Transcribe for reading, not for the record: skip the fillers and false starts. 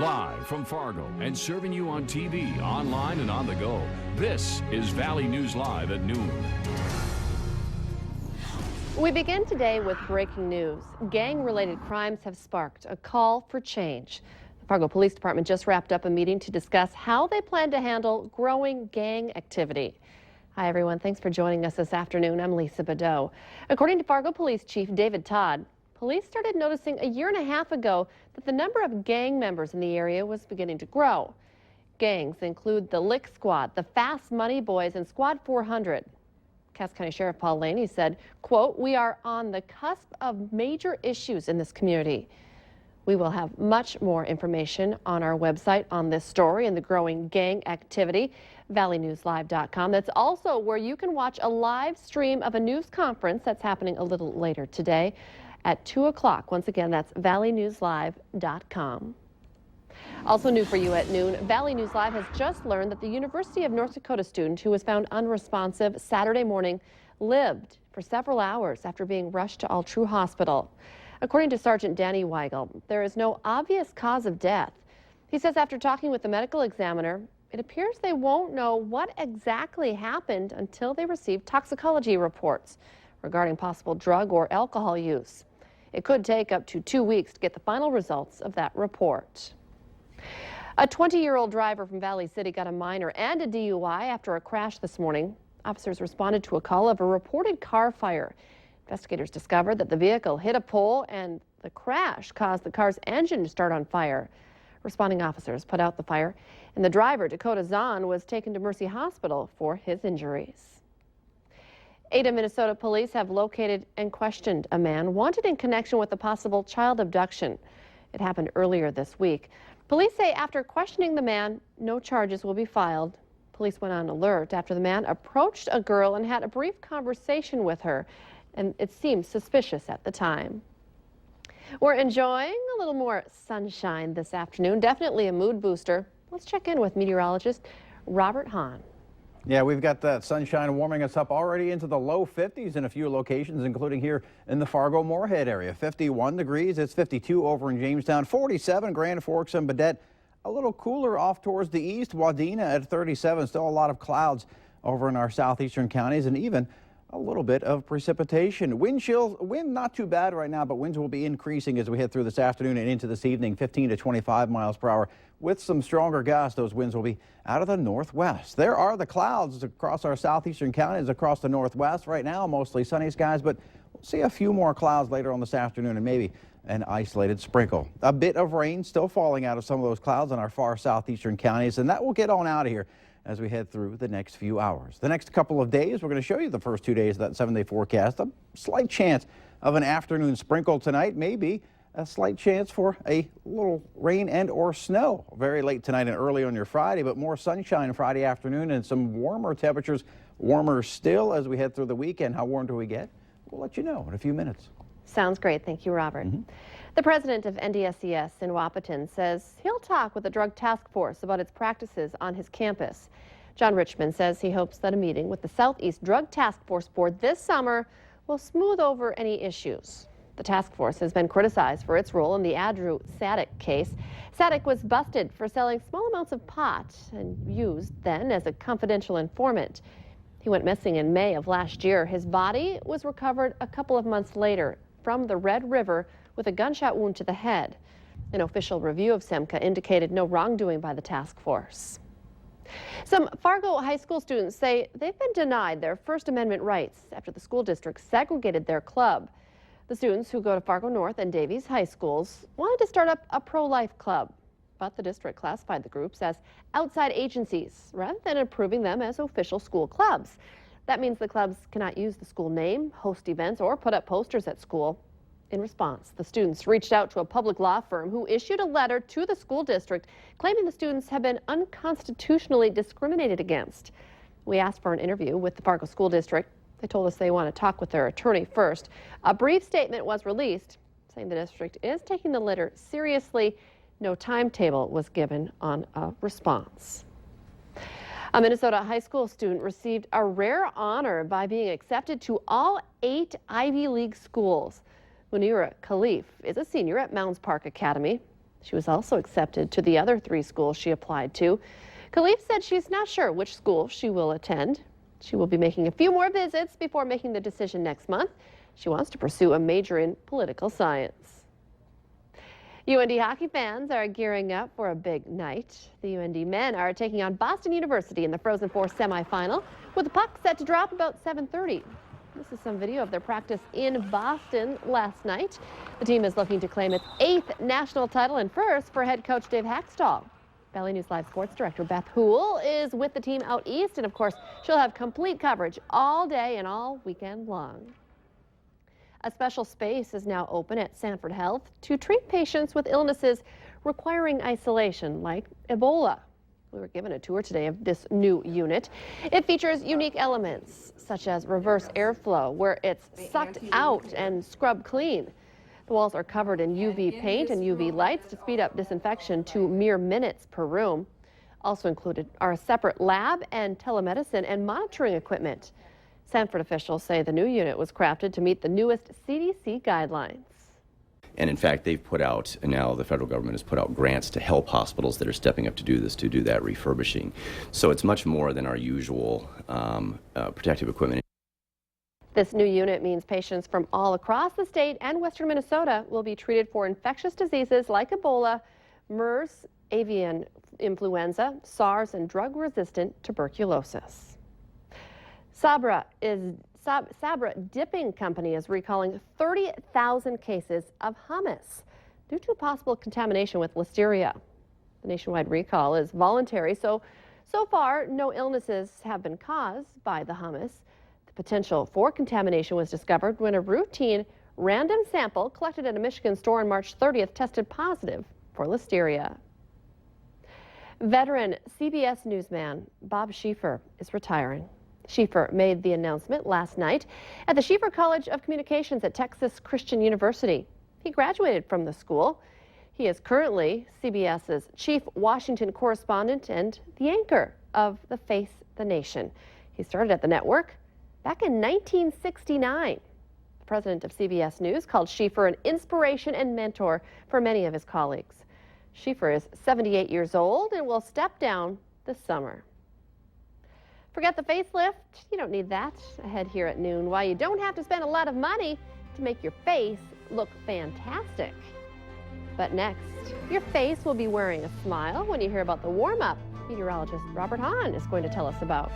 Live from Fargo and serving you on TV, online, and on the go. This is Valley News Live at noon. We begin today with breaking news. Gang-related crimes have sparked a call for change. The Fargo Police Department just wrapped up a meeting to discuss how they plan to handle growing gang activity. Hi, everyone. Thanks for joining us this afternoon. I'm Lisa Badeau. According to Fargo Police Chief David Todd, police started noticing a year and a half ago that the number of gang members in the area was beginning to grow. Gangs include the Lick Squad, the Fast Money Boys, and Squad 400. Cass County Sheriff Paul Laney said, quote, "We are on the cusp of major issues in this community." We will have much more information on our website on this story and the growing gang activity, valleynewslive.com. That's also where you can watch a live stream of a news conference that's happening a little later today at 2 o'clock. Once again, that's valleynewslive.com. Also new for you at noon, Valley News Live has just learned that the University of North Dakota student who was found unresponsive Saturday morning lived for several hours after being rushed to All True Hospital. According to Sergeant Danny Weigel, there is no obvious cause of death. He says after talking with the medical examiner, it appears they won't know what exactly happened until they receive toxicology reports regarding possible drug or alcohol use. It could take up to 2 weeks to get the final results of that report. A 20-year-old driver from Valley City got a minor and a DUI after a crash this morning. Officers responded to a call of a reported car fire. Investigators discovered that the vehicle hit a pole and the crash caused the car's engine to start on fire. Responding officers put out the fire, and the driver, Dakota Zahn, was taken to Mercy Hospital for his injuries. Ada, Minnesota police have located and questioned a man wanted in connection with a possible child abduction. It happened earlier this week. Police say after questioning the man, no charges will be filed. Police went on alert after the man approached a girl and had a brief conversation with her, and it seemed suspicious at the time. We're enjoying a little more sunshine this afternoon, definitely a mood booster. Let's check in with meteorologist Robert Hahn. Yeah, we've got that sunshine warming us up already into the low 50s in a few locations, including here in the Fargo-Moorhead area. 51 degrees, it's 52 over in Jamestown, 47 Grand Forks and Baudette. A little cooler off towards the east, Wadena at 37. Still a lot of clouds over in our southeastern counties and even a little bit of precipitation. Wind not too bad right now, but winds will be increasing as we head through this afternoon and into this evening, 15 to 25 miles per hour. With some stronger gusts, those winds will be out of the northwest. There are the clouds across our southeastern counties, across the northwest. Right now, mostly sunny skies, but we'll see a few more clouds later on this afternoon and maybe an isolated sprinkle. A bit of rain still falling out of some of those clouds in our far southeastern counties, and that will get on out of here as we head through the next few hours. The next couple of days, we're going to show you the first 2 days of that 7-day forecast. A slight chance of an afternoon sprinkle tonight, maybe a slight chance for a little rain and or snow very late tonight and early on your Friday, but more sunshine Friday afternoon and some warmer temperatures, warmer still as we head through the weekend. How warm do we get? We'll let you know in a few minutes. Sounds great. Thank you, Robert. The president of NDSES in Wahpeton says he'll talk with the Drug Task Force about its practices on his campus. John Richmond says he hopes that a meeting with the Southeast Drug Task Force Board this summer will smooth over any issues. The task force has been criticized for its role in the Andrew Sadek case. Sadek was busted for selling small amounts of pot and used then as a confidential informant. He went missing in May of last year. His body was recovered a couple of months later from the Red River with a gunshot wound to the head. An official review of Semka indicated no wrongdoing by the task force. Some Fargo high school students say they've been denied their First Amendment rights after the school district segregated their club. The students who go to Fargo North and Davies high schools wanted to start up a pro-life club, but the district classified the groups as outside agencies rather than approving them as official school clubs. That means the clubs cannot use the school name, host events, or put up posters at school. In response, the students reached out to a public law firm who issued a letter to the school district claiming the students have been unconstitutionally discriminated against. We asked for an interview with the Fargo School District. They told us they want to talk with their attorney first. A brief statement was released saying the district is taking the letter seriously. No timetable was given on a response. A Minnesota high school student received a rare honor by being accepted to all 8 Ivy League schools. Munira Khalif is a senior at Mounds Park Academy. She was also accepted to the other 3 schools she applied to. Khalif said she's not sure which school she will attend. She will be making a few more visits before making the decision next month. She wants to pursue a major in political science. UND hockey fans are gearing up for a big night. The UND men are taking on Boston University in the Frozen Four semifinal, with the puck set to drop about 7:30. This is some video of their practice in Boston last night. The team is looking to claim its 8th national title and first for head coach Dave Haxtell. Valley News Live sports director Beth Houle is with the team out east, and of course she'll have complete coverage all day and all weekend long. A special space is now open at Sanford Health to treat patients with illnesses requiring isolation, like Ebola. We were given a tour today of this new unit. It features unique elements such as reverse airflow, where it's sucked out and scrubbed clean. The walls are covered in UV paint and UV lights to speed up disinfection to mere minutes per room. Also included are a separate lab and telemedicine and monitoring equipment. Sanford officials say the new unit was crafted to meet the newest CDC guidelines. And in fact, they've put out, and now the federal government has put out grants to help hospitals that are stepping up to do this, to do that refurbishing. So it's much more than our usual protective equipment. This new unit means patients from all across the state and western Minnesota will be treated for infectious diseases like Ebola, MERS, avian influenza, SARS, and drug-resistant tuberculosis. Sabra Dipping Company is recalling 30,000 cases of hummus due to possible contamination with listeria. The nationwide recall is voluntary, so far no illnesses have been caused by the hummus. The potential for contamination was discovered when a routine random sample collected at a Michigan store on March 30th tested positive for listeria. Veteran CBS newsman Bob Schieffer is retiring. Schieffer made the announcement last night at the Schieffer College of Communications at Texas Christian University. He graduated from the school. He is currently CBS's chief Washington correspondent and the anchor of the Face the Nation. He started at the network back in 1969. The president of CBS News called Schieffer an inspiration and mentor for many of his colleagues. Schieffer is 78 years old and will step down this summer. Forget the facelift, you don't need that. Ahead here at noon, why you don't have to spend a lot of money to make your face look fantastic. But next, your face will be wearing a smile when you hear about the warm-up meteorologist Robert Hahn is going to tell us about.